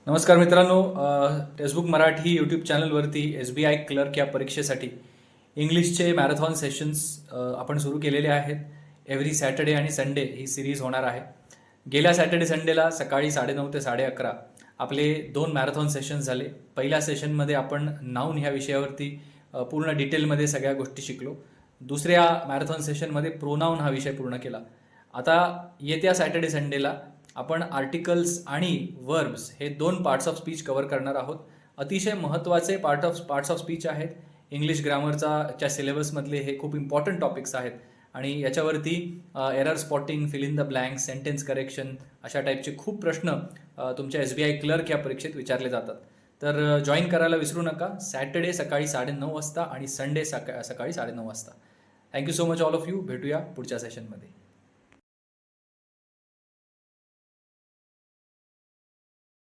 नमस्कार मित्रांनो, textbook Marathi YouTube चॅनलवरती SBI क्लर्क या परीक्षेसाठी इंग्लिशचे मॅरेथॉन सेशन्स आपण सुरू केलेले आहेत. एव्हरी सॅटर्डे आणि संडे ही सिरीज होणार आहे. गेल्या सॅटर्डे संडेला सकाळी 9:30 ते 11:30 आपले 2 मॅरेथॉन सेशन्स झाले. पहिल्या सेशनमध्ये आपण नाऊन ह्या विषयावरती पूर्ण डिटेलमध्ये सगळ्या गोष्टी शिकलो. दुसऱ्या मॅरेथॉन सेशनमध्ये प्रोनाऊन हा विषय पूर्ण केला. आता येत्या सॅटर्डे संडेला आपण आर्टिकल्स आणि वर्ब्स हे 2 पार्ट्स ऑफ स्पीच कव्हर करणार आहोत. अतिशय महत्त्वाचे पार्ट्स ऑफ स्पीच आहेत. इंग्लिश ग्रामरच्या सिलेबसमधले हे खूप इम्पॉर्टंट टॉपिक्स आहेत आणि याच्यावरती error spotting, fill in the blank, sentence correction अशा टाईपचे खूप प्रश्न तुमच्या SBI क्लर्क या परीक्षेत विचारले जातात. तर जॉईन करायला विसरू नका. सॅटर्डे सकाळी 9:30 वाजता आणि संडे सकाळी 9:30 वाजता. Thank you so much all of you. भेटूया पुढच्या सेशनमध्ये.